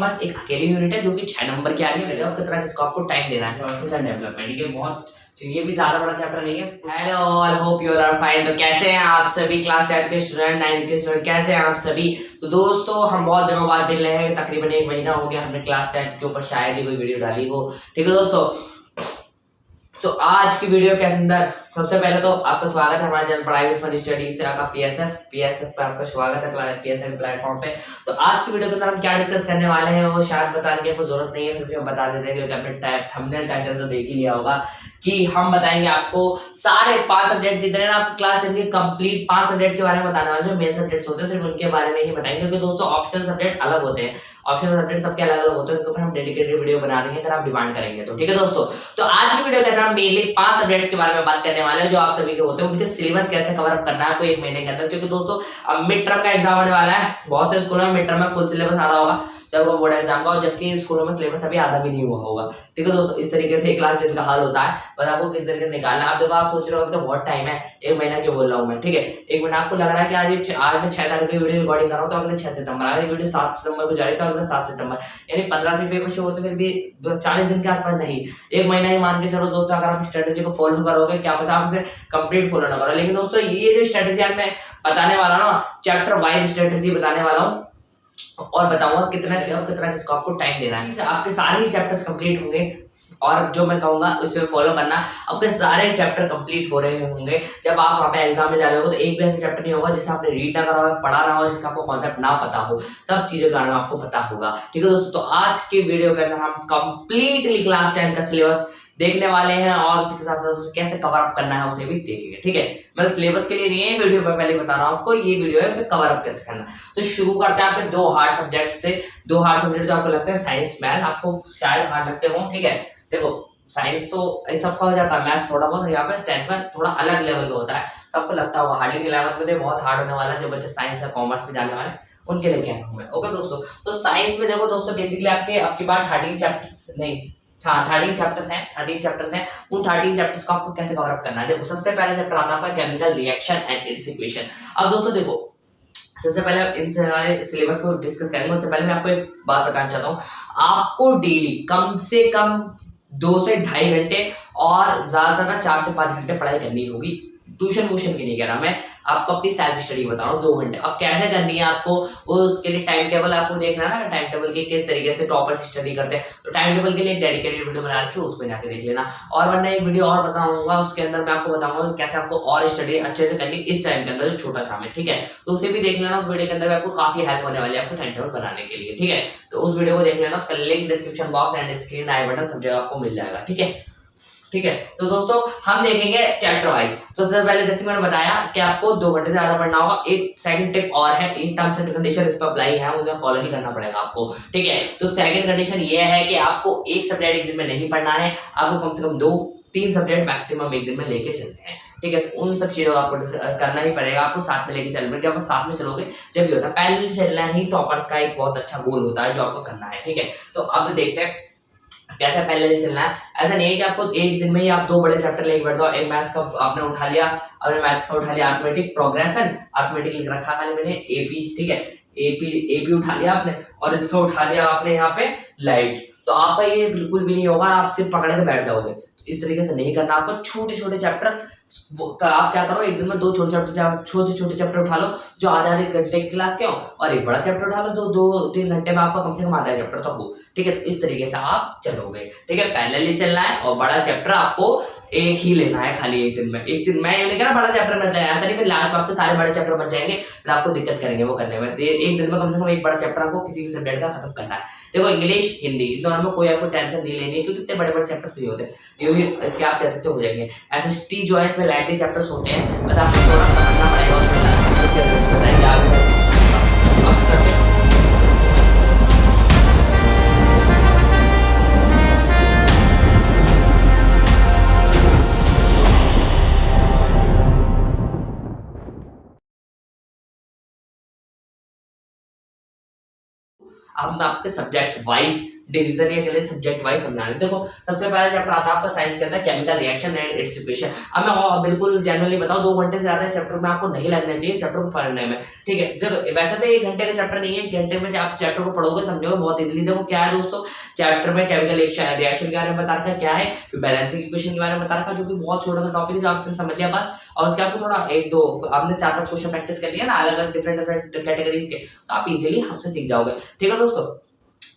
पास एक अकेली यूनिट है जो कि 6 नंबर की आ रही है। कितना किसको आपको टाइम देना है सोशल डेवलपमेंट, ये बहुत, ये भी ज्यादा बड़ा चैप्टर नहीं है। Hello all, hope you are fine. तो कैसे हैं आप सभी क्लास 10 के स्टूडेंट, 9 के स्टूडेंट, कैसे हैं आप सभी? तो दोस्तों हम बहुत दिनों बाद मिल रहे हैं, तकरीबन 1 महीना हो गया हमने क्लास 10 के ऊपर शायद ही कोई वीडियो डाली हो। ठीक है दोस्तों, तो आज की वीडियो के अंदर सबसे पहले तो आपका स्वागत है हमारे चैनल पढ़ाई विद फन स्टडीज से। आपका पीएसएफ पे आपका स्वागत है, पीएसएफ प्लेटफॉर्म पे। तो आज की वीडियो के अंदर हम क्या डिस्कस करने वाले हैं वो शायद बताने की आपको जरूरत नहीं है, फिर भी हम बता देते हैं क्योंकि आपने थंबनेल टाइटल से देख ही लिया होगा कि हम बताएंगे आपको सारे 5 सब्जेक्ट जितने ना आप क्लास 10 के कंप्लीट 5 सब्जेक्ट के बारे में बताने वाले, जो मेन सब्जेक्ट्स होते हैं सिर्फ उनके बारे में ही बताएंगे। क्योंकि दोस्तों ऑप्शनल सब्जेक्ट अलग होते हैं, ऑप्शनल सब्जेक्ट सबके अलग अलग होते हैं, उनके ऊपर हम डेडिकेटेड वीडियो बना देंगे अगर आप डिमांड करेंगे तो। ठीक है दोस्तों, तो आज की वीडियो के अंदर हम मेनली 5 सब्जेक्ट्स के बारे में बात करने वाले हैं जो आप सभी के होते हैं, उनके सिलेबस कैसे कवर अप करना है आपको 1 महीने के अंदर। क्योंकि दोस्तों अब मिड टर्म का एग्जाम आने वाला है, बहुत से स्कूलों में मिड टर्म में फुल सिलेबस आ रहा होगा जब वो बोर्ड एग्जाम का, और जबकि स्कूलों में सिलेबस अभी आधा भी नहीं हुआ होगा। ठीक है दोस्तों, इस तरीके से क्लास 10 का हाल होता है, बस आपको किस तरीके से निकालना है। आप देखो, आप सोच रहे हो तो बहुत टाइम है, 1 महीना क्यों बोल रहा हूँ मैं। ठीक है, 1 महीना आपको लग रहा है कि आज मैं 6 तारीख की वीडियो रिकॉर्डिंग कर रहा हूँ तो अगले 6 सितंबर, अगर वीडियो 7 सितंबर को जाएगी तो अगले 7 सितंबर, यानी 15 से पेपर शुरू होते फिर भी 40 दिन के आसपास नहीं, 1 महीना ही मान के चलो दोस्तों। अगर आप स्ट्रेटेजी को फॉलो करोगे, क्या पता आपसे कंप्लीट फॉलो ना करो। लेकिन दोस्तों ये जो स्ट्रेटेजी मैं बताने वाला हूँ ना, चैप्टर वाइज स्ट्रेटेजी बताने वाला हूँ और बताऊंगा कितना किसको आपको टाइम देना है। आपके सारे ही चैप्टर्स कंप्लीट होंगे और जो मैं कहूंगा उससे फॉलो करना, आपके सारे चैप्टर कंप्लीट हो रहे होंगे जब आप वहाँ पे एग्जाम में जा रहे हो। तो एक भी ऐसा चैप्टर नहीं होगा जिससे आपने रीड ना करा हो, पढ़ा ना हो, जिसका आपको कॉन्सेप्ट ना पता हो, सब चीजों के बारे में आपको पता होगा। ठीक है दोस्तों, तो आज के वीडियो के अंदर हम कंप्लीटली क्लास 10 का सिलेबस देखने वाले हैं और उसके साथ साथ उसे कैसे कवर अप करना है उसे भी देखेंगे। ठीक है, मैं सिलेबस के लिए नहीं है वीडियो पर, पहले बता रहा हूँ आपको ये वीडियो है उसे कवर अप कैसे करना। तो शुरू करते हैं आपके 2 हार्ड सब्जेक्ट से। 2 हार्ड सब्जेक्ट जो आपको लगते हैं साइंस मैथ, आपको शायद हार्ड लगते हो। ठीक है, देखो साइंस तो इन सबका हो जाता है, मैथ्स थोड़ा बहुत, यहाँ पे 10th में थोड़ा अलग लेवल का होता है, तो आपको लगता होगा हार्ड, लेकिन 11th में बहुत हार्ड होने वाला है। जो बच्चे साइंस या कॉमर्स में जाने वाले उनके लिए क्या है। ओके दोस्तों, तो साइंस में देखो दोस्तों बेसिकली आपकी बार 13 चैप्टर्स नहीं, हाँ 13 चैप्टर्स हैं। उन 13 चैप्टर्स को आपको कैसे कवर अप करना है। देखो सबसे पहला चैप्टर आता है आपका chemical reaction and it's equation. अब दोस्तों देखो, सबसे पहले इन सारे सिलेबस को डिस्कस करेंगे, उससे पहले मैं आपको एक बात बताना चाहता हूँ। आपको डेली कम से कम 2 से 2.5 घंटे और ज्यादा से ज्यादा 4 से 5 घंटे पढ़ाई करनी होगी। ट्यूशन की नहीं कह रहा मैं, आपको अपनी सेल्फ स्टडी बता रहा हूँ 2 घंटे। अब कैसे करनी है आपको, वो उसके लिए टाइम टेबल आपको देखना है ना, टाइम टेबल के किस तरीके से टॉपर्स स्टडी करते हैं, तो टाइम टेबल के लिए डेडिकेटेड वीडियो बना रखी है, उसमें जाके देख लेना। और वरना एक वीडियो और बताऊंगा, उसके अंदर मैं आपको बताऊंगा कैसे आपको और स्टडी अच्छे से करनी इस टाइम के अंदर जो छोटा काम है। ठीक है, तो उसे भी देख लेना, उस वीडियो के अंदर आपको काफी हेल्प होने वाली है आपको टाइम टेबल बनाने के लिए। ठीक है, तो उस वीडियो को देख लेना, उसका link description box and screen I button सब जगह आपको मिल जाएगा। ठीक है, तो दोस्तों हम देखेंगे चैप्टर वाइज। तो सबसे पहले जैसे मैंने बताया कि आपको 2 घंटे से ज्यादा पढ़ना होगा। एक सेकंड टिप और है, एक टर्म्स एंड कंडीशन इस पर अप्लाई है, मुझे फॉलो ही करना पड़ेगा आपको। ठीक है, तो सेकंड कंडीशन ये है कि आपको एक सब्जेक्ट एक दिन में नहीं पढ़ना है, आपको कम से कम 2-3 सब्जेक्ट मैक्सिमम एक दिन में लेके चलने हैं। ठीक है, तो उन सब चीजों को आपको करना ही पड़ेगा, आपको साथ में लेके चलना। जब आप साथ में चलोगे जब भी होता है, पहले चलना ही टॉपर्स का एक बहुत अच्छा गोल होता है जो आपको करना है। ठीक है, तो अब देखते हैं कैसे पहले चलना है। ऐसा नहीं है कि आपको एक दिन में ही आप 2 बड़े चैप्टर लेके बैठ जाओ। एक मैथ्स का आपने उठा लिया, आपने मैथ्स का उठा लिया अर्थमेटिक प्रोग्रेशन, अर्थमेटिक लिख रखा खाली मैंने एपी। ठीक है, एपी उठा लिया आपने और इसको उठा लिया आपने यहाँ पे लाइट, तो आपका ये बिल्कुल भी नहीं होगा, आप सिर्फ पकड़ के बैठ जाओगे। इस तरीके से नहीं करना, आपको छोटे चैप्टर आप क्या करो, एक दिन में 2 छोटे चैप्टर उठा लो जो आधे घंटे की क्लास के हो, और एक बड़ा चैप्टर उठा लो जो 2-3 घंटे में आपका कम से कम आधा चैप्टर तो हो। ठीक है, तो इस तरीके से आप चलोगे। ठीक है, पैरेलली चलना है और बड़ा चैप्टर आपको एक ही लेना है खाली एक दिन में। मैं ये नहीं कह रहा बड़ा चैप्टर बन जाए, ऐसा नहीं, फिर लास्ट में आपके सारे बड़े चैप्टर बन जाएंगे, फिर आपको दिक्कत करेंगे वो करने में। एक दिन में कम से कम एक बड़ा चैप्टर आपको किसी भी सब्जेक्ट का खत्म करना है। देखो इंग्लिश हिंदी इन दोनों में कोई आपको टेंशन नहीं लेनी है क्योंकि इतने बड़े चैप्टर्स नहीं होते, ये भी इसके आप कह सकते हो जाएंगे। एसएसटी जो है इसमें लैंग्वेज चैप्टर्स होते हैं, बस आपको थोड़ा समझना पड़ेगा उसमें बताएंगे आप। अब मैं आपके सब्जेक्ट वाइज डिवीजन या चलिए सब्जेक्ट वाइज समझाने। देखो सबसे पहला चैप्टर आता है आपका साइंस के अंदर chemical reaction and it's equation. अब मैं बिल्कुल जनरली बताऊं 2 घंटे से ज्यादा इस चैप्टर में आपको नहीं लगना चाहिए चैप्टर को पढ़ने में, ठीक है। देखो वैसे तो 1 घंटे का चैप्टर नहीं है, 1 घंटे में आप चैप्टर को पढ़ोगे समझोगे बहुत इजीली। देखो क्या है दोस्तों, चैप्टर में केमिकल रिएक्शन के बारे में बता रखा है, क्या है फिर बैलेंसिंग इक्वेशन के बारे में बता रखा है, जो कि बहुत छोटा सा टॉपिक है जो आपने समझ लिया बस। और उसके आपको थोड़ा 1-2 आपने 4-5 क्वेश्चन प्रैक्टिस कर लिया ना अलग अलग डिफरेंट कैटेगरीज के, तो आप इजीली हमसे सीख जाओगे, ठीक है दोस्तों।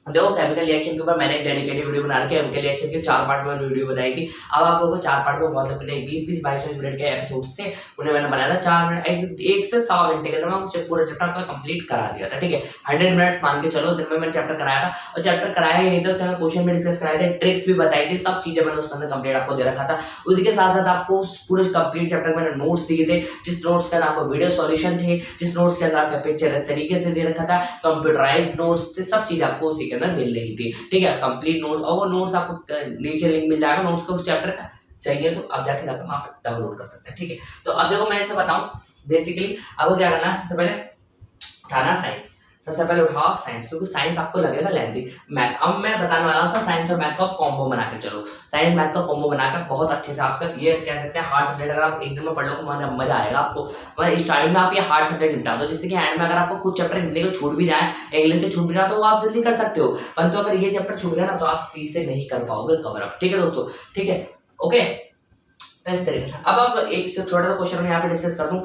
देखो केमिकल रिएक्शन के ऊपर मैंने एक डेडिकेटेड वीडियो बना रखी है, केमिकल रिएक्शन के 4 पार्ट में वीडियो बताई थी। अब आप लोगों को 4 पार्ट में बहुत अपने 20-20 22 मिनट के एपिसोड्स थे, उन्हें मैंने बनाया था 4 मिनट 1 से 1.25 घंटे के अंदर मैं पूरा चैप्टर आपका कंप्लीट करा दिया था, ठीक है। 100 मिनट्स मान के चलो दिन में मैंने चैप्टर कराया था, और चैप्टर कराया ही नहीं था उसके अंदर क्वेश्चन भी डिस्कस कराए थे, ट्रिक्स भी बताई थी, सब चीजें मैंने उसके अंदर कंप्लीट आपको दे रखा था। उसी के साथ साथ आपको पूरे कंप्लीट चैप्टर में मैंने नोट्स दिए थे, जिस नोट्स के अंदर आपको वीडियो सॉल्यूशन थे, जिस नोट्स के अंदर आपका पिक्चर इस तरीके से दे रखा था, कंप्यूटराइज्ड नोट्स थे, सब चीज आपको उसी के अंदर मिल रही थी, ठीक है। कंप्लीट नोट्स, और वो नोट्स आपको नीचे लिंक मिल जाएगा नोट्स का उस चैप्टर का, चाहिए तो आप जाके वहां पर डाउनलोड कर सकते हैं, ठीक है। तो अब देखो मैं ऐसे बताऊं बेसिकली आपको क्या करना है, सबसे पहले उठाना साइंस, सबसे पहले उठाओ साइंस, क्योंकि साइंस आपको लगेगा लेंथी। मैथ अब मैं बताने वाला हूँ साइंस और मैथ का कॉम्बो बना के चलो, साइंस मैथ का कॉम्बो बनाकर बहुत अच्छे से आपका ये कह सकते हैं हार्ड सब्जेक्ट अगर आप एकदम में पढ़ लो मजा आएगा आपको। स्टार्टिंग में आप ये हार्ड सब्जेक्ट निपटा दो, जिससे कि एंड में अगर आपको कुछ चैप्टर हिंदी को छूट भी जाए, इंग्लिश के छूट भी जाए, तो वो आप जल्दी कर सकते हो। परंतु अगर ये चैप्टर छूट गया ना तो आप सी से नहीं कर पाओगे कवर अप, ठीक है दोस्तों, ठीक है ओके। इस तरीके से अब आप एक छोटा सा क्वेश्चन मैं यहाँ पे डिस्कस कर दूं,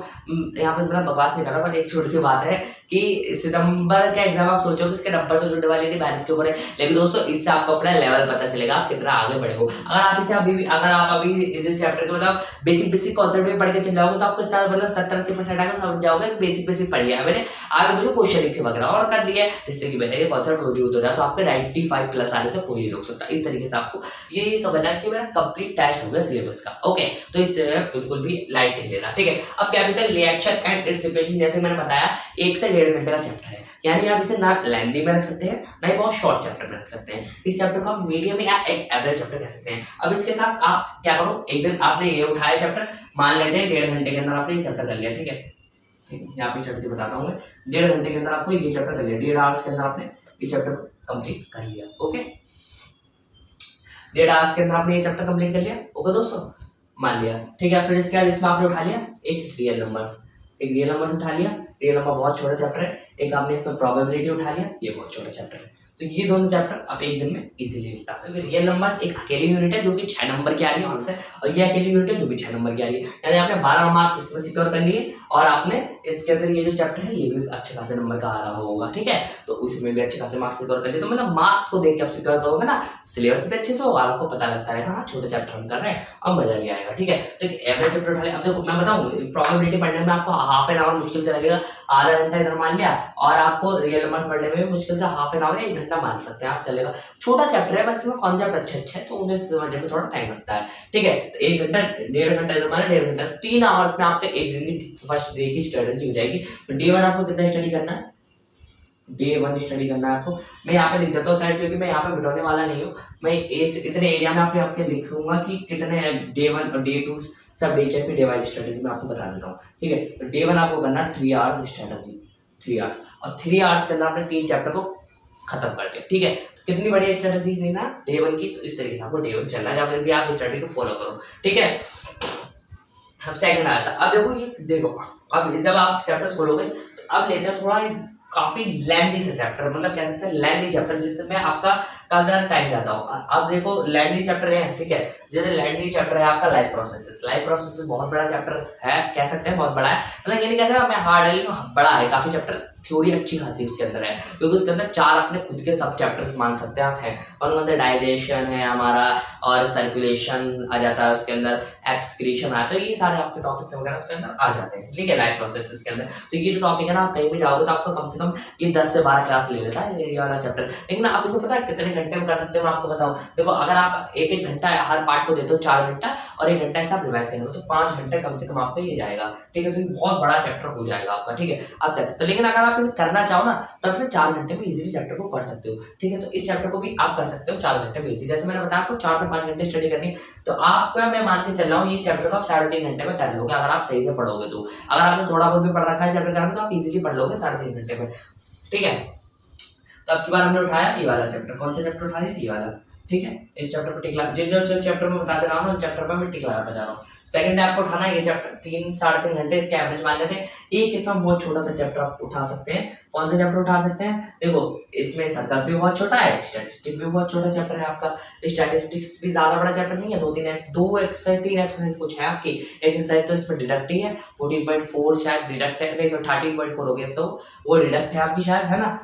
यहाँ पे मैं बकवास नहीं कर रहा, पर एक छोटी सी बात है कि सितंबर का एग्जाम आप सोचो कि इसके नंबर तो जुड़ने वाले नहीं मेहनत के ऊपर है, लेकिन दोस्तों इससे आपको अपना लेवल पता चलेगा आप कितना आगे बढ़े हो। अगर आप इसे अगर आप अभी इस चैप्टर के मतलब बेसिक कॉन्सेप्ट में पढ़ के चल जाओगे तो आपको इतना मतलब 70-80% आगे समझ जाओगे, बेसिक पढ़ लिया मैंने, आगे मुझे क्वेश्चन लिखे वगैरह और कर दिया, जिससे कि मैंने ये कॉन्सेप्ट मौजूद हो जाए तो आपके 95 प्लस आने से कोई नहीं रोक सकता। इस तरीके से आपको ये समझना है कि मेरा कंप्लीट टेस्ट हो गया सिलेबस का, ओके। तो इससे बिल्कुल भी लाइट नहीं लेना, ठीक है। अब chemical reaction and it's equation जैसे मैंने बताया 1 से 1.5 घंटे का चैप्टर है, यानी आप इसे ना लेंथी में रख सकते हैं ना ही बहुत शॉर्ट चैप्टर में रख सकते हैं। इस चैप्टर को आप मीडियम या एक एवरेज चैप्टर कह सकते हैं। अब इसके साथ आप क्या करो, एक दिन आपने ये उठाया चैप्टर, मान लेते हैं 1.5 घंटे के अंदर आपने ये चैप्टर कर लिया, ठीक है। यहाँ पे चैप्टर बताता हूँ मैं, 1.5 घंटे के अंदर आपको ये चैप्टर कर लिया, 1.5 आवर्स के अंदर आपने ये चैप्टर कंप्लीट कर लिया, ओके। 1.5 आवर्स के अंदर आपने ये चैप्टर कंप्लीट कर लिया, ओके दोस्तों, मान लिया, ठीक है। फिर इसके बाद इसमें आपने उठा लिया एक रियल नंबर्स उठा लिया, रियल नंबर बहुत छोटा चैप्टर है। एक आपने इसमें प्रोबेबिलिटी उठा लिया, ये बहुत छोटा चैप्टर है। तो ये दोनों चैप्टर आप एक दिन में इजीली निपटा सकते हो। रियल नंबर्स एक अकेली यूनिट है जो कि 6 नंबर की आ रही है मार्क्स है, और ये अकेली यूनिट है जो भी 6 नंबर की आ रही है, यानी आपने 12 मार्क्स इसमें सिक्योर कर लिए, और आपने इसके अंदर ये जो चैप्टर है ये भी अच्छे खासे नंबर का आ रहा होगा, ठीक है। तो उसमें भी अच्छे खासे मार्क्स सिक्योर कर लिए, तो मतलब मार्क्स को देख के आप सिक्योर करोगे ना, सिलेबस भी अच्छे से होगा, आपको पता लगता है ना छोटे चैप्टर हम कर रहे हैं और मजा भी आएगा, ठीक है। तो एवरेज चैप्टर उठा लिया। अब देखो मैं बताऊं प्रोबेबिलिटी पढ़ने में आपको हाफ एन आवर मुश्किल से लगेगा, आधा घंटा इधर मान लिया, और आपको रियल नंबर्स पढ़ने में मुश्किल से हाफ एन आवर या 1 घंटा मान सकते हैं आप, चलेगा। छोटा चैप्टर है बस इसमें कॉन्सेप्ट अच्छे है तो उन्हें समझने में थोड़ा टाइम लगता है, ठीक है। तो 1 घंटा 1.5 घंटा इधर माने 1.5 घंटा, 3 आवर्स में आपके एक दिन की फर्स्ट डे की स्ट्रेटजी हो जाएगी। तो डे 1 आपको कितना स्टडी करना है, डे 1 स्टडी करना है आपको। मैं यहाँ पे लिख देता हूँ साइड, क्योंकि मैं यहाँ पे बिठाने वाला नहीं हूँ, मैं इतने एरिया में आपके लिखूंगा कि कितने डे 1 और डे 2 सब डे के डे वाइज स्ट्रेटजी मैं आपको बता देता हूँ, ठीक है। तो डे 1 आपको करना 3 आवर्स स्ट्रेटजी, 3 आवर्स, और 3 आवर्स के अंदर आपने 3 चैप्टर को खत्म कर दिया, ठीक है। तो कितनी बढ़िया स्ट्रेटजी थी ना डे 1 की, तो इस तरीके से आपको डे 1 चलना है, जब भी आप स्ट्रेटजी को फॉलो करो, ठीक है। अब सेकंड आया था, अब देखो अब जब आप चैप्टर्स खोलोगे तो अब लेते हैं थोड़ा काफी लेंथी से चैप्टर, मतलब कह सकते हैं लेंथी चैप्टर, जिसमें आपका काफी ज्यादा टाइम जाता हो। अब देखो लेंथी चैप्टर है, ठीक है। जैसे लेंथी चैप्टर है आपका लाइफ प्रोसेसेस बहुत बड़ा चैप्टर है, कह सकते हैं बहुत बड़ा है, मतलब ये नहीं कह सकता मैं हार्ड है, बड़ा है काफी चैप्टर, थ्योरी अच्छी खासी उसके अंदर है, क्योंकि उसके अंदर 4 अपने खुद के सब चैप्टर्स मान सकते हैं आप हैं, और उनके अंदर डाइजेशन है हमारा, और सर्कुलेशन आ जाता है उसके अंदर, एक्सक्रीशन आता है, ये सारे आपके टॉपिक्स वगैरह उसके अंदर आ जाते हैं, ठीक है, लाइफ प्रोसेसेस के अंदर। तो ये जो टॉपिक है ना, आप कहीं भी जाओगे तो आपको कम से कम ये 10 से 12 क्लास ले लेता है ये वाला चैप्टर, लेकिन आप इसे पता है कितने घंटे में कर सकते हो, मैं आपको बताऊं। देखो अगर आप एक घंटा हर पार्ट को देते हो 4 घंटा, और 1 घंटा ऐसा रिवाइज करेंगे तो 5 घंटे कम से कम आपको ये जाएगा, ठीक है। तो ये बहुत बड़ा चैप्टर हो जाएगा आपका, ठीक है, आप कह सकते हो। लेकिन अगर आप इसे करना चाहो ना तब से 4 घंटे में इजीली चैप्टर को पढ़ सकते हो, ठीक है। तो इस चैप्टर को भी आप कर सकते हो 4 घंटे में इजी, जैसे मैंने बताया आपको 4 से 5 घंटे स्टडी करनी, तो आपका मैं मान के चल रहा हूँ इस चैप्टर को आप 3.5 घंटे में कर लोगे, अगर आप सही से पढ़ोगे तो। अगर आपने थोड़ा बहुत भी पढ़ रखा है चैप्टर में तो आप इजीली पढ़ लोगे 3.5 घंटे में, ठीक है। तो अब की बार हमने उठाया ये वाला चैप्टर, कौन सा चैप्टर उठाया, ये वाला, ठीक है। इस चैप्टर पर टिक लगा, जिन चैप्टर में बताते रहा हूँ चैप्टर पर मैं टिक लगाता जा रहा हूँ। सेकंड है आपको उठाना है ये चैप्टर, 3-3.5 घंटे इसके एवरेज मान लेते हैं। एक इसमें बहुत छोटा सा चैप्टर आप उठा सकते हैं। कौन सा चैप्टर उठा सकते हैं, देखो इसमें सर्कल्स भी बहुत छोटा है, स्टैटिस्टिक्स भी बहुत छोटा चैप्टर है आपका। स्टैटिस्टिक्स भी ज्यादा बड़ा चैप्टर नहीं है, 2 एक्सरसाइज 3 एक्सरसाइज कुछ है आपकी। एक एक्सरसाइज तो इसमें डिडक्ट ही है, 14.4 शायद डिडक्ट है, नहीं 13.4 हो गया, तो वो डिडक्ट है आपकी शायद, है ना।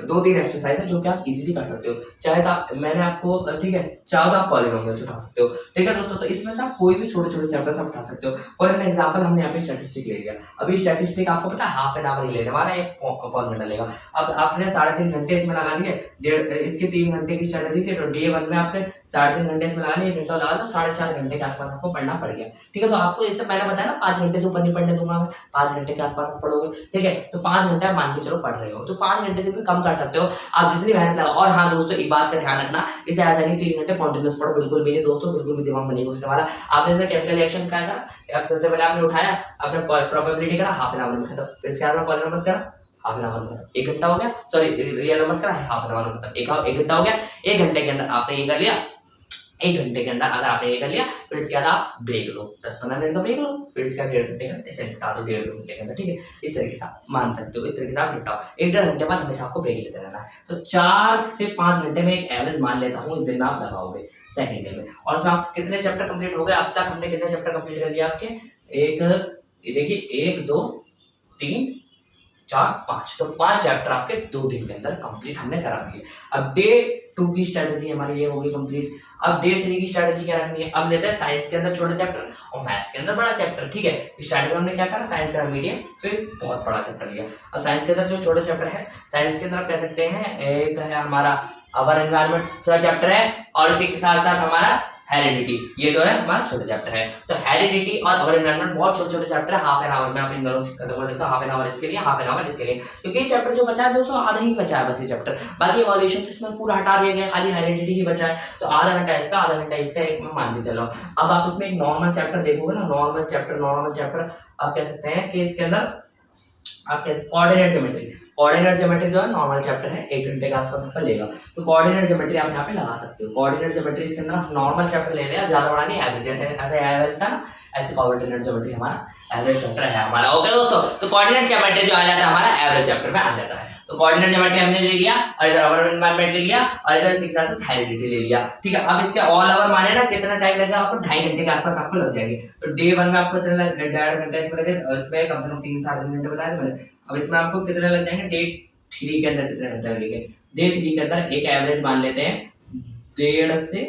2-3 एक्सरसाइज है जो कि आप इजीली कर सकते हो, चाहे तो आप, मैंने आपको, ठीक है, चाहे तो आप पॉलिनोमियल्स उठा सकते हो, ठीक है दोस्तों। तो इसमें से आप कोई भी छोटे छोटे चैप्टर्स आप उठा सकते हो। फॉर एन एग्जांपल हमने यहाँ पे स्टैटिस्टिक ले लिया, अभी स्टैटिस्टिक आपको पता है हाफ एन आवर ही लेने वाला है, 1 घंटा लेगा। अब आपने 3.5 घंटे इसमें लगा दिए, इसके 3 घंटे की स्ट्रेटेजी थी, तो डे 1 में आपने 3.5 घंटे इसमें लगा लिए, 1 घंटा लगा लो, 4.5 घंटे के आसपास आपको पढ़ना पड़ गया, ठीक है। तो आपको जैसे मैंने बताया ना 5 घंटे से ऊपर नहीं पढ़ने दूंगा मैं, 5 घंटे के आसपास आप पढ़ोगे, ठीक है। तो 5 घंटे आप मान के चलो पढ़ रहे हो, तो 5 घंटे से भी कम कर सकते हो आप जितनी मेहनत लगाओ। और हाँ दोस्तों, एक बात का ध्यान रखना, इसे ऐसा नहीं 3 घंटे कॉन्टिन्यूस पढ़ो, बिल्कुल भी नहीं दोस्तों, बिल्कुल भी दिमाग में नहीं घुसने वाला। आपने इसमें कैपिटल रिएक्शन का था, सबसे पहले आपने उठाया, आपने प्रोबेबिलिटी करा, हाफ एन आवर में खत्म, फिर इसके बाद में पॉलिनोमियल्स करा, हाफ एन आवर में खत्म, 1 घंटा हो गया, सॉरी रियल नंबर्स करा, हाफ एन आवर में खत्म, 1 घंटा हो गया। 1 घंटे के अंदर आपने ये कर लिया, 1 घंटे के अंदर अगर आपने ये कर लिया, फिर इसके बाद आप ब्रेक लो, 10-15 मिनट का ब्रेक लो, फिर इसका 1.5 घंटे का ऐसे निपटा दो, 1.5 घंटे के अंदर, ठीक है। इस तरीके से आप मान सकते हो, इस तरीके से आप निपटाओ। 1-1.5 घंटे बाद हमेशा आपको ब्रेक लेते रहना है। तो 4 से 5 घंटे में एक एवरेज मान लेता हूँ, इतने आप लगाओगे सेकंड डे में। और उसमें आप कितने चैप्टर कंप्लीट हो गए, अब तक हमने कितने चैप्टर कंप्लीट कर लिया आपके, एक देखिए 1 2 3 4 5, तो 5 चैप्टर आपके 2 दिन के अंदर कंप्लीट हमने करा दिए। अब डे 2 की स्ट्रेटजी हमारी ये होगी कंप्लीट। अब डे 3 की स्ट्रेटजी क्या रखनी है, अब लेते हैं साइंस के अंदर छोटा चैप्टर और मैथ्स के अंदर बड़ा चैप्टर, ठीक है। स्टार्टिंग में हमने क्या करा, साइंस का मीडियम, फिर बहुत बड़ा चैप्टर लिया। अब साइंस के अंदर जो छोटे चैप्टर है, साइंस के अंदर आप कह सकते हैं एक है हमारा अवर एनवायरनमेंट चैप्टर है, और इसी के साथ साथ हमारा हेरिडिटी, ये जो है हमारा छोटा चैप्टर है। तो हेरिडिटी और अवर एनवायरनमेंट बहुत छोटे छोटे चैप्टर है, हाफ एन आवर में आप इन दोनों खत्म कर सकते हो, हाफ एन आवर इसके लिए, हाफ एन आवर इसके लिए, क्योंकि ये चैप्टर जो बचा है दोस्तों आधा ही बचा है बस ये चैप्टर, बाकी इवोल्यूशन तो इसमें पूरा हटा दिया गया, खाली हेरिडिटी ही बचा है। तो आधा घंटा इसका, आधा घंटा इसका, एक में मान के चलो। अब आप इसमें एक नॉर्मल चैप्टर देखोगे ना, नॉर्मल चैप्टर आप कह सकते हैं कि इसके अंदर आप कोऑर्डिनेट ज्योमेट्री जो है नॉर्मल चैप्टर है, 1 घंटे के आसपास आपका लेगा। तो कोऑर्डिनेट ज्योमेट्री आप यहाँ पे लगा सकते हो। कोऑर्डिनेट ज्योमेट्री इसके अंदर नॉर्मल चैप्टर ले लिया, ज्यादा बड़ा नहीं, एवरेज जैसे ऐसे एवरेज था ना, ऐसे कोऑर्डिनेट ज्योमेट्री हमारा एवरेज चैप्टर है हमारा। ओके दोस्तों, तो कोऑर्डिनेट ज्योमेट्री जो आ जाता है हमारा एवरेज चैप्टर में आ जाता है। तो कोऑर्डिनेट ज्योमेट्री हमने ले लिया, और इधर अवर एनवायरनमेंट ले लिया, और इधर इसी के साथ हेरिडिटी ले लिया, ठीक है। अब इसके ऑल ओवर माने ना कितना टाइम लगेगा आपको, 2.5 घंटे के आसपास आपको लग जाएंगे। तो डे 1 में आपको कितना 1.5 घंटा इसमें लगे, इसमें कम से कम 3-3.5 घंटे बताया मैंने। अब इसमें आपको कितने लग जाएंगे, डे 3 के अंदर कितने घंटे लगेंगे, डे 3 के अंदर एक एवरेज मान लेते हैं 1.5 से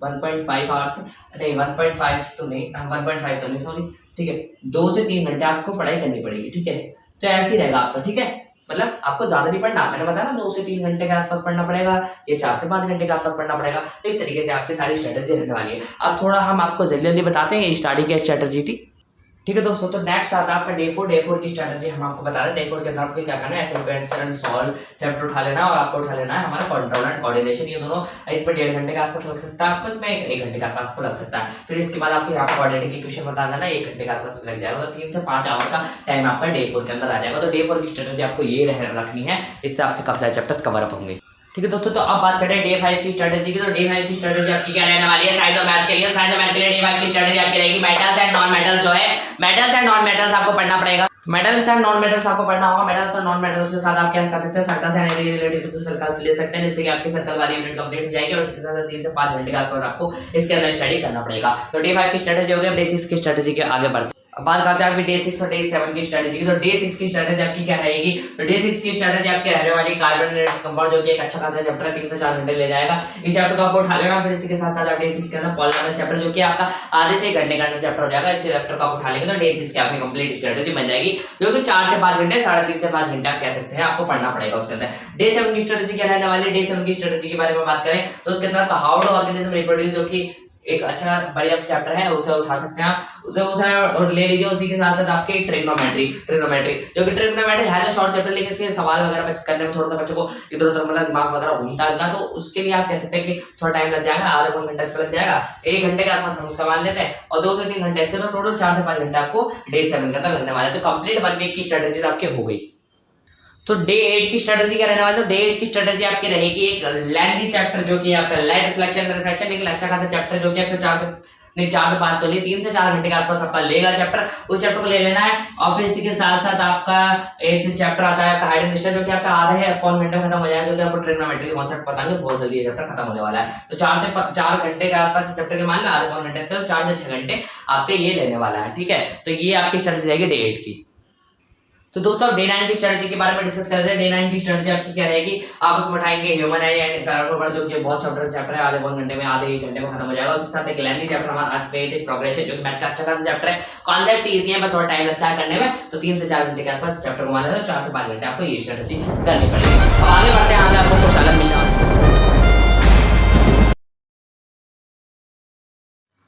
1.5 आवर्स, नहीं 1.5 तो नहीं, 1.5 तो नहीं सॉरी, ठीक है। 2 से 3 घंटे आपको पढ़ाई करनी पड़ेगी, ठीक है। तो ऐसे ही रहेगा आपका, ठीक है। मतलब आपको ज्यादा नहीं पढ़ना, मैंने बताया ना 2 से 3 घंटे के आसपास पढ़ना पड़ेगा, ये 4 से 5 घंटे के आसपास पढ़ना पड़ेगा। तो इस तरीके से आपकी सारी स्ट्रेटेजी रहने वाली है। अब थोड़ा हम आपको जल्दी जल्दी बताते हैं स्टडी की स्ट्रेटेजी थी, ठीक है दोस्तों। तो नेक्स्ट आता है आपका डे 4 की स्ट्रेटेजी हम आपको बता रहे हैं। डे 4 के अंदर आपको क्या करना है, एसेंट एंड सॉल्व चैप्टर उठा लेना, और आपको उठा लेना है हमारा कंट्रोल एंड कोऑर्डिनेशन, ये दोनों इस पर 1.5 घंटे के आसपास लग सकता है आपको, इसमें 1 घंटे के आसपास आपको लग सकता है। फिर इसके बाद आपको यहाँ पर कोऑर्डिनेट की क्वेश्चन बता देना, 1 घंटे के आसपास लग जाएगा। तो 3 से 5 आवर का टाइम आपका डे 4 के अंदर आ जाएगा। तो डे 4 की स्ट्रेटेजी आपको ये रखनी है, इससे आपके काफी सारे चैप्टर्स कवर अप होंगे, ठीक है दोस्तों। तो अब बात करें डे 5 की स्ट्रेटेजी की। तो डे 5 की स्ट्रेटेजी आपकी क्या रहने वाली है, साइंस और मैथ्स के लिए। साइंस और मैथ्स के लिए डे 5 की स्ट्रेटेजी आपकी रहेगी मेटल्स एंड नॉन मेटल्स, जो है मेटल्स एंड नॉन मेटल्स आपको पढ़ना पड़ेगा। मेटल्स एंड नॉन मेटल्स आपको पढ़ना होगा। मेटल्स और नॉन मेटल्स के साथ आप क्या कर सकते हैं, सर्कल्स एंड एरिया रिलेटेड कुछ सर्कल्स ले सकते हैं, जिससे कि आपकी सर्कल वाली यूनिट कंप्लीट हो जाएगी। और इसके साथ 3 से 5 घंटे के आसपास आपको इसके अंदर स्टडी करना पड़ेगा। तो डे 5 की स्ट्रेटेजी हो गई। डे 6 की स्ट्रेटेजी के आगे बढ़ते हैं। अब बात करते हैं आपकी डे 6 और डे 7 की स्ट्रेटेजी की। तो डे 6 की स्ट्रेटेजी आपकी क्या रहेगी, तो डे 6 की स्ट्रेटेजी आपकी रहने वाली कार्बोनेट्स कंपाउंड, जो कि एक अच्छा खासा चैप्टर है, 3 से 4 घंटे ले जाएगा। इस चैप्टर को आपको उठा लेना। फिर इसी के साथ साथ आप डे 6 के अंदर पॉलिनोमियल चैप्टर, जो कि आपका आधे से 1 घंटे का चैप्टर हो जाएगा, इस चैप्टर को आप उठा लेंगे तो डे 6 की आपकी कंप्लीट स्ट्रेटेजी बन जाएगी, जो कि 4 से 5 घंटे, 3.5 से 5 घंटे आप कह सकते हैं आपको पढ़ना पड़ेगा उसके अंदर। डे 7 की स्ट्रेटेजी क्या रहने वाली है, डे 7 की स्ट्रेटेजी के बारे में बात करें तो उसके अंदर हाउ टू ऑर्गेनिज्म रिप्रोड्यूस, जो कि एक अच्छा बढ़िया चैप्टर है, उसे उठा सकते हैं आप, उसे और ले लीजिए। उसी के साथ साथ आपके ट्रिग्नोमेट्री, जो कि ट्रिग्नोमेट्री है तो शॉर्ट चैप्टर, लेकिन इसके सवाल वगैरह करने में थोड़ा सा बच्चों को इधर उधर मतलब दिमाग वगैरह घूमता रहता, तो उसके लिए आप कह सकते हैं कि थोड़ा टाइम लग जाएगा, आधा 1 घंटा इस पर लग जाएगा, 1 घंटे के आसपास हम उसका मान लेते हैं, और 2 से 3 घंटे इसके, तो टोटल 4 से 5 घंटे आपको डे 7 के अंदर लगने वाले। तो कंप्लीट 1 वीक की स्ट्रेटेजी आपकी हो गई। तो डे 8 की स्ट्रेटजी क्या रहने वाली है? डे 8 की स्ट्रेटजी आपकी रहेगी एक लेंथी चैप्टर जो कि आपका लाइट रिफ्लेक्शन रिफ्रैक्शन एक अच्छा खासा चैप्टर जो कि आपका 4 से 5 तो नहीं 3 से 4 घंटे के आसपास आपका लेगा चैप्टर। उस चैप्टर को ले लेना है और फिर इसी के साथ साथ आपका एक चैप्टर आता है हाइड एंड डिस्टेंस जो कि आपका आधे है पौन घंटे में खत्म हो जाएगा क्योंकि आपको ट्रिग्नोमेट्री के कॉन्सेप्ट पता है बहुत जल्दी ये चैप्टर खत्म होने वाला है। तो 4 घंटे के आसपास इस चैप्टर के मान लो आधे पौन घंटे से 4 से 6 घंटे आपके ये लेने वाला है। ठीक है, तो ये आपकी स्ट्रेटजी रहेगी डे 8 की। तो दोस्तों डे 9 की स्ट्रेटजी के बारे में डिस्कस करते हैं। डे 9 की स्ट्रेटजी आपकी क्या रहेगी? आप उसमें उठाएंगे ह्यूमन एंड कलरफुल जो कि बहुत चैप्टर है, आधे 1 घंटे में आधे 1 घंटे में खत्म हो जाएगा। उसके साथ एक लेंथी चैप्टर हमारा क्रिएटिव प्रोग्रेशन जो कि मैथ का अच्छा खासा चैप्टर है। कॉन्सेप्ट इजी है बस थोड़ा टाइम लगता है करने में। तो 3 से 4 घंटे के आसपास चैप्टर को माना 4 से 5 घंटे आपको ये स्ट्रेटजी करनी पड़ेगी। अब आगे बढ़ते हैं, आगे आपको कुछ अलग मिलने वाला है।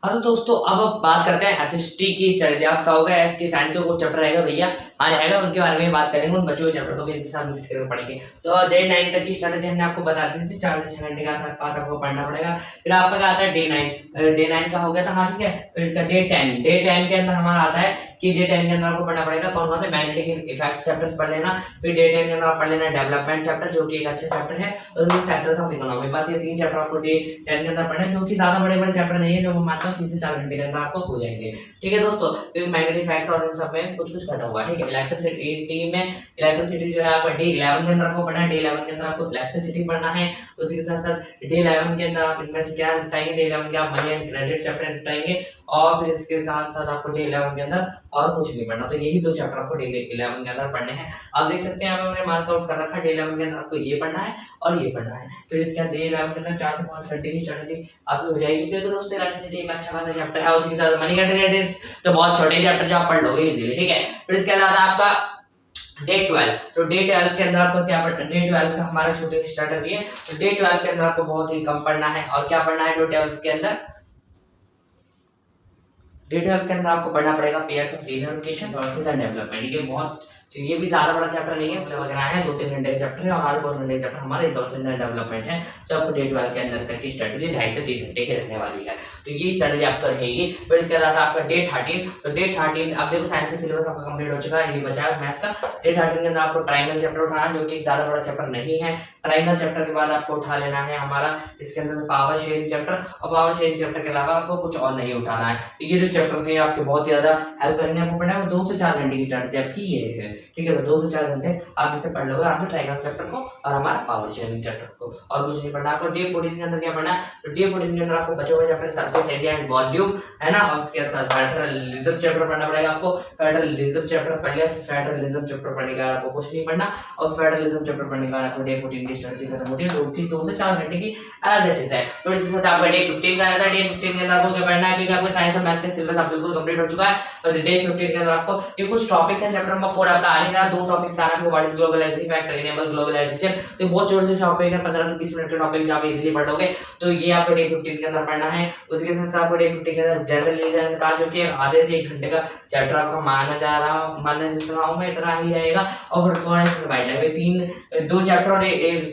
हाँ तो दोस्तों अब बात करते हैं एसएसटी की स्ट्रेटजी। आप कहोगे कि साइंस के कुछ चैप्टर रहेगा भैया, हाँ रहेगा, उनके बारे में बात करेंगे, उन बच्चों के चैप्टर को भी एक साथ मिक्स करके पढ़ेंगे। तो डे 9 तक की स्ट्रेटजी हमने आपको बता दी थी, 4 से 6 घंटे का पास आपको पढ़ना पड़ेगा। फिर आपका क्या आता है डे 9 का हो गया था, हाँ ठीक है। फिर इसका डे 10 के अंदर हमारा आता है कि डे 10 के अंदर आपको पढ़ना पड़ेगा कौन कौन से मैग्नेटिक इफेक्ट्स चैप्टर्स पढ़ लेना। फिर डे 10 के अंदर आप पढ़ लेना डेवलपमेंट चैप्टर जो कि एक अच्छा चैप्टर है, और सेक्टर्स ऑफ इकोनॉमी। बस ये 3 चैप्टर आपको डे 10 के अंदर पढ़ने, जो कि ज्यादा बड़े बड़े चैप्टर नहीं है, जो मैं मानता हूँ 3 से 4 घंटे के अंदर आपको हो जाएंगे। ठीक है दोस्तों, फिर मैग्नेटिक इफेक्ट और इन सब में कुछ कुछ घटा हुआ है। ठीक है, इलेक्ट्रिसिटी में इलेक्ट्रिसिटी जो है आपका डे 11 के अंदर आपको पढ़ना है। डे 11 के अंदर आपको इलेक्ट्रिसिटी पढ़ना है। उसी के साथ साथ डे 11 के अंदर आप इनमें से क्या निपटाएंगे? डे 11 के आप मनी एंड क्रेडिट चैप्टर निपटाएंगे, और फिर इसके साथ साथ आपको डे 11 के अंदर और कुछ नहीं पढ़ना। तो यही 2 चैप्टर आपको डे 11 के अंदर पढ़ने हैं। आप देख सकते हैं मैंने मार्क आउट कर रखा है, डे 11 के अंदर आपको ये पढ़ना है और ये पढ़ना है। फिर इसके बाद डे 11 के अंदर 4 से 5 घंटे की स्ट्रेटजी आपकी हो जाएगी। क्योंकि दोस्तों इलेक्ट्रिसिटी एक अच्छा खासा चैप्टर है, उसके साथ मनी एंड क्रेडिट तो बहुत छोटे चैप्टर जो आप पढ़ लोगे इजीली। ठीक है, फिर इसके बाद आपका डे 12। तो डे 12 के अंदर आपको क्या पढ़ना? डे 12 का हमारा छोटी सी स्ट्रेटजी है। तो डे 12 के अंदर आपको बहुत ही कम पढ़ना है। और क्या पढ़ना है डे 12 के अंदर? डे 12 के अंदर आपको पढ़ना पड़ेगा पेयर्स ऑफ लीनियर इक्वेशन और डेवलपमेंट। ये बहुत ये भी ज्यादा बड़ा चैप्टर नहीं है, उसमें वगैरह है 2-3 घंटे का चैप्टर है, और आधे 2 घंटे का चैप्टर हमारा रिसोर्सेज एंड डेवलपमेंट है। जो आपको डे 12 के अंदर तक की स्ट्रेटजी 2.5 से 3 घंटे की रहने वाली है। तो ये स्ट्रेटजी आपका रहेगी। फिर इसके बाद आपका डे 13। तो डे 13 आप देखो साइंस का सिलेबस आपका कंप्लीट हो चुका है, ये बचा है मैथ्स का। डे 13 के अंदर आपको ट्रायंगल चैप्टर उठाना जो कि ज्यादा बड़ा चैप्टर नहीं है। ट्रायंगल चैप्टर के बाद आपको उठा लेना है हमारा इसके अंदर पावर शेयरिंग चैप्टर, और पावर शेयरिंग चैप्टर के अलावा आपको कुछ और नहीं उठाना है। ये जो चैप्टर है आपके बहुत ज्यादा हेल्प करने आपको पड़ना है। 2 से 4 घंटे की स्ट्रेटजी आपकी ये है। ठीक है, तो 2 से 4 घंटे आप इसे पढ़ लोगे, आपने ट्रायंगल चैप्टर को और हमारा पावर शेयरिंग चैप्टर को, और कुछ नहीं पढ़ना आपको। डे 14 के अंदर क्या पढ़ना है? तो डे 14 के अंदर आपको बचे हुए chapter surface area and volume है ना, और उसके साथ फेडरलिज्म चैप्टर पढ़ना पड़ेगा आपको। फेडरलिज्म चैप्टर पढ़ लिया, फेडरलिज्म चैप्टर पढ़ने का आपको कुछ नहीं पढ़ना, और फेडरलिज्म चैप्टर पढ़ने का आपको डे 14 की स्ट्रेटजी खत्म होती है। 2 से 4 घंटे की एज इट इज है। तो इसके साथ आपका डे 15 का आता है। डे 15 के अंदर आपको क्या पढ़ना है? क्योंकि आपको साइंस और मैथ्स का सिलेबस आप बिल्कुल कंप्लीट हो चुका है। तो डे 15 के अंदर आपको ये कुछ टॉपिक्स हैं। चैप्टर नंबर 4 आपका आ नहीं रहा, 2 टॉपिक्स आ रहा है, what is globalisation factor enable globalisation. तो बहुत छोटे से टॉपिक है, 15 से 20 मिनट के टॉपिक जो आप इजीली पढ़ लोगे। तो ये आपको डे 15 के अंदर पढ़ना है। उसके साथ आपको डे 15 के अंदर जनरल रिलीजन का जो कि आधे से 1 घंटे का चैप्टर आपका माना जा रहा हूं मैं, इतना ही रहेगा। और फिर 2 चैप्टर और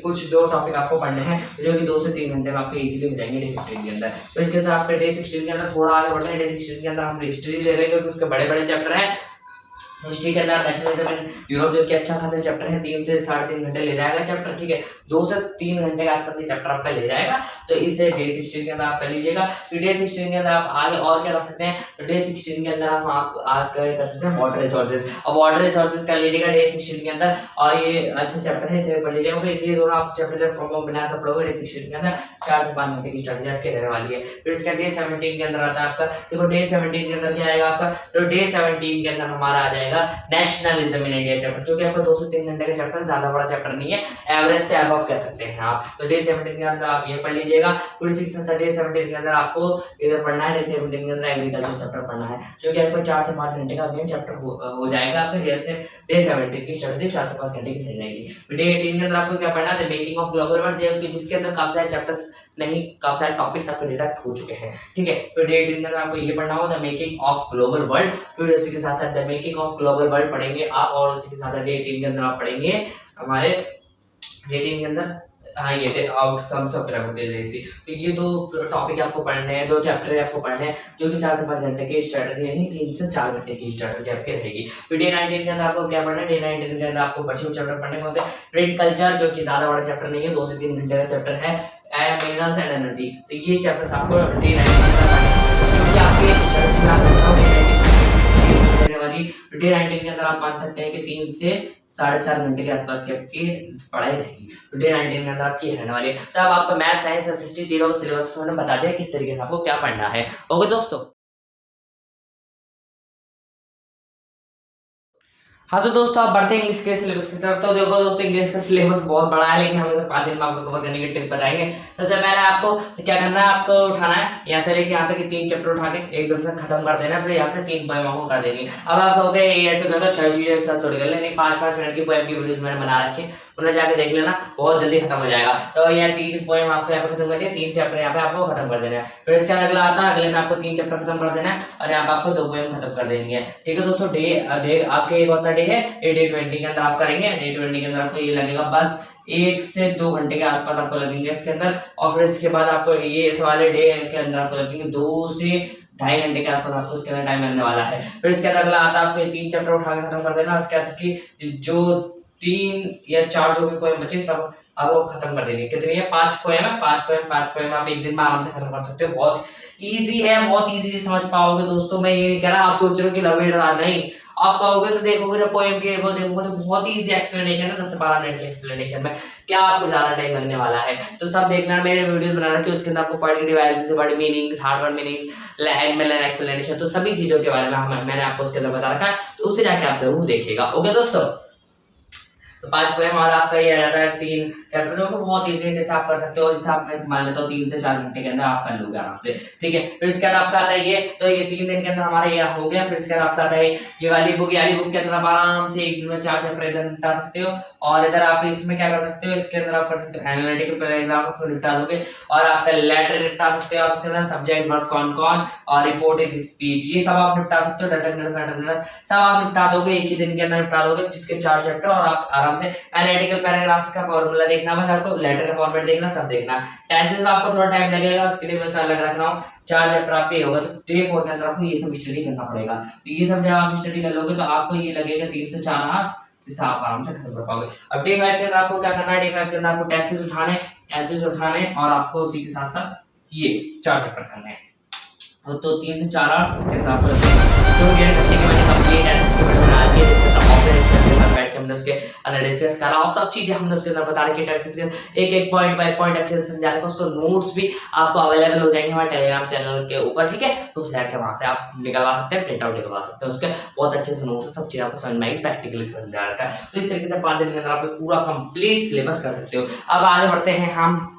कुछ 2 टॉपिक आपको पढ़ने हैं जो कि 2 से 3 घंटे में आपको इजीली हो जाएंगे डे 15 के अंदर। तो इसके साथ आपके डे 16 के अंदर थोड़ा आगे बढ़ते हैं। डे 16 के अंदर हम हिस्ट्री ले रहे हैं क्योंकि उसके बड़े बड़े चैप्टर हैं। हिस्ट्री के अंदर नेशनलिज्म इन यूरोप जो कि अच्छा खासा चैप्टर है, 3 से 3.5 घंटे ले जाएगा चैप्टर। ठीक है, 2 से 3 घंटे के आसपास ये चैप्टर आपका ले जाएगा। तो इसे डे 16 के अंदर आप कर लीजिएगा। फिर डे 16 के अंदर आप आगे और क्या कर सकते हैं? तो डे 16 के अंदर आप कर सकते हैं वाटर रिसोर्सेज, और वाटर रिसोर्सेज कर लीजिएगा डे 16 के अंदर। और ये अच्छा चैप्टर है, इसे पढ़ लीजिएगा। फिर ये दोनों आप चैप्टर फॉर्म बना कर पढ़ोगे डे 16 के अंदर। 4 से 5 घंटे की स्ट्रेटजी आपकी रहने वाली है। फिर इसका डे 17 के अंदर आता है आपका, देखो डे 17 के अंदर क्या आएगा आपका? तो डे 17 के अंदर हमारा आ जाएगा नेशनलिज्म इन इंडिया चैप्टर, जो कि आपका 2 से 3 घंटे का चैप्टर, ज्यादा बड़ा चैप्टर नहीं है, एवरेज से अबव कह सकते हैं आप। तो डे 17 के अंदर आप ये पढ़ लीजिएगा। फिर डे 17 के अंदर आपको इधर पढ़ना है, डे 17 के अंदर एग्रीकल्चर चैप्टर पढ़ना है, जो कि आपको 4 से 5 घंटे का अगेन चैप्टर हो जाएगा आपके। जैसे डे 17 की स्ट्रेटजी 4 से 5 घंटे की रह जाएगी। डे 18 के अंदर आपको क्या पढ़ना है? मेकिंग ऑफ ग्लोबल वर्ल्ड, जिसके अंदर काफी सारे चैप्टर्स नहीं, काफी सारे टॉपिक्स आपके डिडक्ट हो चुके हैं। ठीक है, तो डे 18 के अंदर आपको ये पढ़ना होगा the making of global world. फिर इसी के साथ साथ the making of global world पढ़ेंगे आप, और उसी के साथ डे 18 के अंदर आप पढ़ेंगे हमारे डे 18 के अंदर हाँ ये आउटकम्स ऑफ पिरामिड लिटरेसी। तो ये दो टॉपिक आपको पढ़ने हैं, 2 चैप्टर आपको पढ़ने हैं, जो कि 4 से 5 घंटे की स्ट्रेटजी यानी 3 से 4 घंटे की स्ट्रेटजी आपकी रहेगी। फिर डे 19 के अंदर आपको क्या पढ़ना है, डे 19 के अंदर आपको बचे हुए चैप्टर पढ़ने होते हैं। ट्रेड कल्चर जो कि ज़्यादा बड़ा चैप्टर नहीं है, 2 से 3 घंटे का चैप्टर है। मिनरल्स एंड एनर्जी, तो ये चैप्टर आपको डे 19 के अंदर पढ़ने हैं, जो कि आपके स्ट्रेटजी में वाली डे 19 के अंदर आप मान सकते हैं कि 3 से 4.5 घंटे के आसपास की आपकी पढ़ाई रहेगी। तो डे 19 के अंदर आपकी रहने वाली है। तो अब आपका मैथ साइंस एसएसटी तीनों का सिलेबस मैंने बता दिया किस तरीके से आपको क्या पढ़ना है। ओके दोस्तों, हाँ तो दोस्तों आप बढ़ते हैं इंग्लिश के सिलेबस की तरफ। तो देखो दोस्तों, इंग्लिश का सिलेबस बहुत बड़ा है, लेकिन हम इसे 5 दिन में आपको कवर करने की टिप बताएंगे। सबसे पहले आपको क्या करना है, आपको उठाना है यहाँ से लेके यहाँ तक 3 चैप्टर उठा के एकदम से खत्म कर देना, फिर यहाँ से 3 पोएम आपको कर देंगे। अब आप कहोगे ये ऐसे करता 6 चीजें एक साथ छोड़ कर लेनी, 5-5 मिनट की पोएम की वीडियोस मैंने बना रखी, उन्हें जाके देख लेना, बहुत जल्दी खत्म हो जाएगा। तो यह 3 पोएम आपको यहाँ पे खत्म करनी है, 3 चैप्टर यहाँ पे आपको खत्म कर देना है। फिर इसके बाद अगला आता है, अगले में आपको 3 चैप्टर खत्म कर देना है और यहाँ पे आपको 2 पोएम खत्म कर देनी है। ठीक है दोस्तों, डे आपके एक होता डे है, डे 20 के अंदर आप करेंगे। डे 20 के अंदर आपको ये लगेगा बस 1 से 2 घंटे के आसपास आपको लगेंगे इसके अंदर, और फिर इसके बाद आपको ये इस वाले डे के अंदर आपको लगेंगे 2 से 2.5 घंटे के आसपास आपको इसके अंदर टाइम लगने वाला है। फिर इसके बाद अगला आता है, आपको 3 चैप्टर उठा के खत्म कर देना। उसके बाद इसकी जो 3 या 4 जो भी पोएम बचे सब आपको खत्म कर देनी है। कितनी है, 5 पोएम है, 5 पोएम आप एक दिन में आराम से खत्म कर सकते हो। बहुत इजी है, बहुत इजीली समझ पाओगे दोस्तों। मैं ये नहीं कह रहा आप सोच रहे हो कि लवेड़ा नहीं, आप कहोगे तो देखोगे ना पोएम के वो देखोगे तो बहुत ही इजी एक्सप्लेनेशन है, 10 से 12 मिनट के एक्सप्लेनेशन में क्या आपको ज्यादा टाइम लगने वाला है। तो सब देखना, मेरे वीडियोस बना रखे उसके अंदर आपको पॉइंट डिवाइसेस से word meanings, hard word meanings, animal explanation, तो सभी चीजों के बारे में मैंने आपको उसके अंदर बता रखा है, तो उसे जाके आप जरूर देखिएगा। ओके दोस्तों, तो 5 पोएम और आपका ये आ जाता है 3 चैप्टर, जो बहुत इजी है, जैसे आप कर सकते हो, जैसे आप मैं मान लेता हूँ 3 से 4 घंटे के अंदर आप कर लोगे आराम से। ठीक है, फिर इसके बाद आपका आता है ये, तो ये 3 दिन के अंदर हमारा ये हो गया। फिर इसके बाद आपका आता है ये वाली बुक के अंदर आप आराम से एक दिन में 4 चैप्टर इधर निपटा सकते हो, और इधर आप इसमें क्या कर सकते हो, इसके अंदर आप कर सकते हो एनालिटिकल पैराग्राफ को निपटा दोगे, और आपका लेटर निपटा सकते हो आप इसके अंदर, सब्जेक्ट वर्ब कौन कौन और रिपोर्टेड स्पीच, ये सब आप निपटा सकते हो, डेटा सब आप निपटा दोगे एक ही दिन के अंदर निपटा दोगे, जिसके 4 चैप्टर, और आप आराम से एनालिटिकल पैराग्राफ का फॉर्मूला देखना, बस आपको लेटर का फॉर्मेट देखना, सब देखना। टेंसेस में आपको थोड़ा टाइम लगेगा, उसके लिए मैं अलग रख रहा हूँ। 4 चैप्टर आपके होगा, तो डे 4 के अंदर आपको ये सब स्टडी करना पड़ेगा। तो ये सब जब आप स्टडी कर लोगे तो आपको ये लगेगा 3 से 4 आवर्स, जिससे आप आराम से खत्म कर पाओगे। अब डे 5 के अंदर आपको क्या करना है, डे 5 के अंदर आपको टेंसेस उठाने और आपको उसी के साथ साथ ये 4 चैप्टर करने हैं। तो 3 से 4 आवर्स इसके अंदर आपको तो ये करने के बाद कंप्लीट है, इसके वीडियो बना के इसके साथ बैठ के हमने उसके अंदर डिस्कस करा, और सब चीजें हमने उसके अंदर बता रखी, टेक्स्ट के एक पॉइंट बाय पॉइंट अच्छे से समझा रखा। उसको नोट्स भी आपको अवेलेबल हो जाएंगे हमारे टेलीग्राम चैनल के ऊपर। ठीक है, तो उस जाके वहां से आप निकलवा सकते हैं, प्रिंट आउट निकलवा सकते हैं, उसके बहुत अच्छे से नोट्स सब चीज आपको समझ में आएगी, प्रैक्टिकली समझा रखा है। तो इस तरीके से 5 दिन के अंदर आप पूरा कंप्लीट सिलेबस कर सकते हो। अब आगे बढ़ते हैं हम,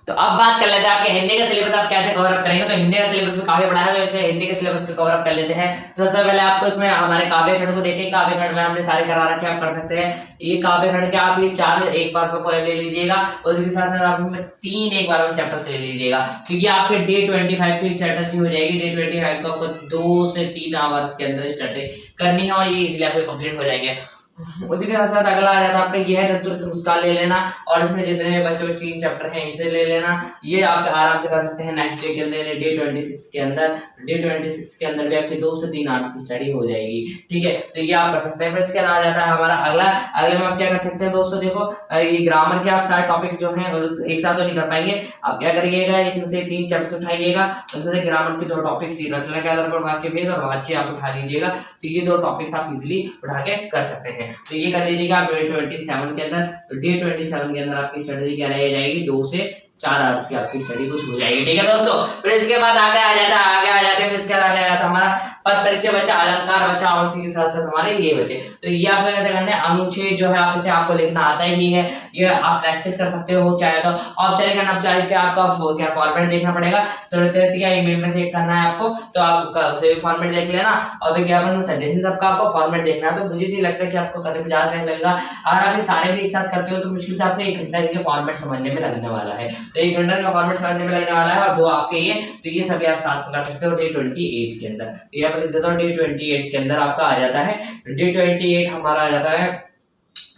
तो अब बात कर लेते हैं आपके हिंदी का सिलेबस आप कैसे कवर अप करेंगे। तो हिंदी का सिलेबस में काफी बड़ा है, तो इसे हिंदी के सिलेबस को कवर अप कर लेते हैं। सबसे पहले आपको इसमें हमारे काव्य खंड को देखें, काव्य खंड में हमने सारे करा रखे, आप पढ़ सकते हैं। ये काव्य खंड के आप ये 4 एक बार में पोएम ले लीजिएगा, और उसके साथ साथ आप इसमें 3 एक बार में चैप्टर ले लीजिएगा, क्योंकि आपके डे 25 की स्ट्रेटजी हो जाएगी। डे 25 को आपको 2 से 3 आवर्स के अंदर स्ट्रेटजी करनी है, और ये इजीली आपको कंप्लीट हो जाएंगे। उसी के साथ साथ अगला आ जाता है आपका ये है तुरंत मुस्कान ले लेना, और इसमें जितने बचे 3 चैप्टर हैं इसे ले लेना। ये आप आराम से कर सकते हैं नेक्स्ट डे के अंदर, डे 26 के अंदर। डे 26 के अंदर भी आपकी 2 से 3 आवर्स की स्टडी हो जाएगी। ठीक है, तो ये आप कर सकते हैं। फिर इसके बाद आ जाता है हमारा अगले में आप क्या कर सकते हैं दोस्तों, देखो ये ग्रामर के आप सारे टॉपिक्स जो हैं एक साथ तो नहीं कर पाएंगे, आप क्या करिएगा, इसमें से 3 चैप्टर्स उठाइएगा, उसमें से ग्रामर के 2 टॉपिक्स रचना के आधार पर वाक्य भेद और वाच्य आप उठा लीजिएगा। तो ये 2 टॉपिक्स आप इजीली उठा के कर सकते हैं। तो ये कर लीजिएगा डे 27 के अंदर। तो डे 27 के अंदर आपकी स्टडी क्या रह जाएगी, 2 से 4 आवर्स की आपकी स्टडी कुछ हो जाएगी। ठीक है दोस्तों, फिर इसके बाद आगे आ जाते हैं फिर इसके बाद आगे आ जाता हमारा पद परिचय बचा, अलंकार बचा, और उसी के साथ साथ हमारे ये बचे। तो ये आप कैसे करना है, अनुच्छेद जो है आप इसे आपको लिखना आता ही है, ये आप प्रैक्टिस कर सकते हो चाहे तो। आप चलेगा ना, चाहे क्या आपका क्या फॉर्मेट देखना पड़ेगा, जरूरत रहती है ईमेल में से एक करना है आपको, तो आप उसे भी फॉर्मेट देख लेना, और विज्ञापन सेंटेंसेस सबका आपको फॉर्मेट देखना है। तो मुझे नहीं लगता कि आपको करने में ज्यादा टाइम लगेगा, अगर आप ये सारे भी एक साथ करते हो तो मुश्किल से आपको 1 घंटा के फॉर्मेट समझने में लगने वाला है। तो 1 घंटा का फॉर्मेट समझने में लगने वाला है, और 2 आपके ये, तो ये सभी आप साथ कर सकते हो डे 28 के अंदर। तो ये पर लिख देता हूँ D28 के अंदर आपका आ जाता है। D28 हमारा आ जाता है,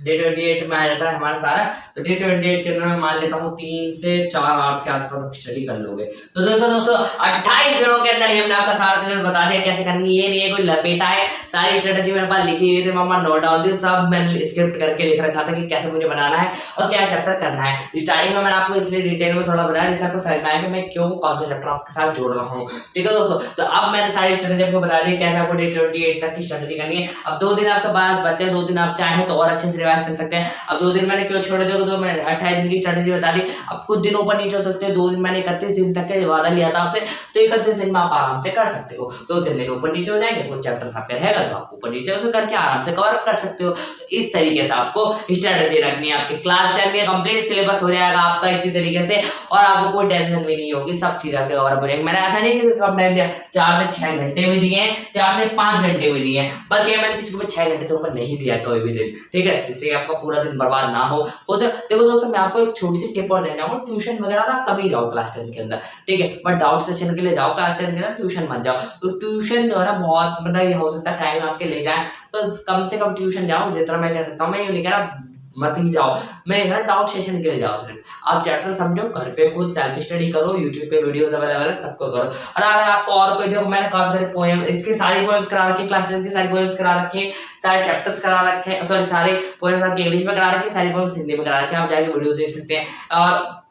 D28 में आ जाता है हमारा सारा। तो D28 के अंदर मैं मान लेता हूँ 3 से 4 आवर्स के आसपास आप स्टडी कर लोगे। तो देखो दोस्तों 28 दिनों के अंदर ही हमने आपका सारा सिलेबस बता दिया कैसे करनी। ये नहीं है कोई लपेटा है, सारी स्ट्रेटजी मेरे पास लिखी हुई थी, मामा नोट डाउन थी, सब मैंने स्क्रिप्ट करके लिख रखा था कि कैसे मुझे बनाना है और क्या चैप्टर करना है। स्टार्टिंग में मैंने आपको इसलिए डिटेल में थोड़ा बताया जिससे आपको समझ में आए कि मैं क्यों कौन सा चैप्टर आपके साथ जोड़ रहा हूँ। ठीक है दोस्तों, तो अब मैंने सारी स्ट्रेटजी आपको बता दी कैसे आपको D28 तक की स्ट्रेटजी करनी है। अब 2 दिन आपके पास बचते हैं, 2 दिन आप चाहें तो और अच्छे से रिवाइज कर सकते हैं। अब 2 दिन मैंने क्यों छोड़ दिया, तो मैंने 28 दिन की स्ट्रेटजी बता दी। अब कुछ दिन ऊपर नीचे हो सकते हैं, 2 दिन मैंने 31 दिन तक के वादा लिया था आपसे, तो 31 दिन में आप आराम से कर सकते हो। 2-3 दिन ऊपर नीचे हो जाएंगे, कुछ चैप्टर्स आपके रहेगा तो आप ऊपर नीचे उसे करके आराम से कवर अप कर सकते हो। तो इस तरीके से आपको स्ट्रेटजी रखनी है। आपकी क्लास 10 में कंप्लीट सिलेबस हो जाएगा आपका इसी तरीके से, और आपको कोई टेंशन भी नहीं होगी, सब चीज आपके कवर अप हो जाएगी। मैंने ऐसा नहीं कि कम टाइम दिया, 4 से 6 घंटे भी दिए हैं, 4 से 5 घंटे भी दिए हैं, बस ये मैंने किसी को 6 घंटे से ऊपर नहीं दिया कोई भी दिन। ठीक है, इससे आपका पूरा दिन बर्बाद ना हो सके। देखो दोस्तों, मैं आपको एक छोटी सी टिप और देना चाहूंगा, ट्यूशन वगैरह ना कम ही जाओ क्लास 10 के अंदर। ठीक है, बट डाउट सेशन के लिए जाओ, क्लास 10 के अंदर ट्यूशन मत जाओ। तो ट्यूशन जो है ना बहुत मतलब ये हो सकता है टाइम आपके ले जाए, तो कम से कम ट्यूशन जाओ जितना मैं कह सकता हूँ। मैं ये नहीं कह रहा मत ही जाओ, मैं कह रहा डाउट सेशन के लिए जाओ सिर्फ। आप चैप्टर समझो, घर पे खुद सेल्फ स्टडी करो, यूट्यूब पे वीडियोस अवेलेबल है, सबको करो। और अगर आपको और कोई, देखो मैंने काफी सारे पोएम, इसके सारी पोएम्स करा रखी, क्लास 10 की सारी पोएम्स करा रखे, सारे चैप्टर्स करा रखे, सॉरी सारे पोएम्स आपके इंग्लिश में करा रखे, सारी पोएम्स हिंदी में करा रखे, आप जाके वीडियोस देख सकते हैं। और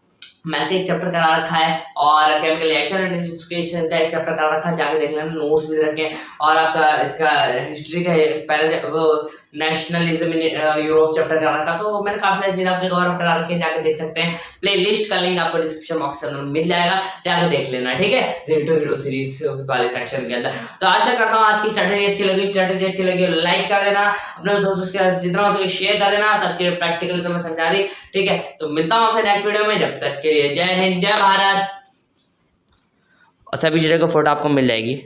मैथ्स का एक चैप्टर करा रखा है, और केमिकल रिएक्शन एंड डिस्क्रिप्शन का एक चैप्टर करा रखा है, जाके देख लेना, नोट्स भी रखे। और आपका इसका हिस्ट्री का पहले वो नेशनलिज्म इन यूरोप चैप्टर करा रखा, तो मैंने काफी सारी चीजें आपके कवर करा रखी है, जाके देख सकते हैं। प्लेलिस्ट का लिंक आपको डिस्क्रिप्शन बॉक्स के अंदर मिल जाएगा, जाकर देख लेना। ठीक है, 0 to Hero सीरीज वाले सेक्शन के अंदर। तो आशा करता हूँ आज की स्ट्रेटजी अच्छी लगी लाइक कर देना, अपने दोस्तों के साथ जितना हो सके शेयर कर देना, सब चीजें प्रैक्टिकल तो मैं समझा दी। ठीक है, तो मिलता हूँ आपसे नेक्स्ट वीडियो में, जब तक के लिए जय हिंद जय भारत। और सभी चीजों की फोटो आपको मिल जाएगी।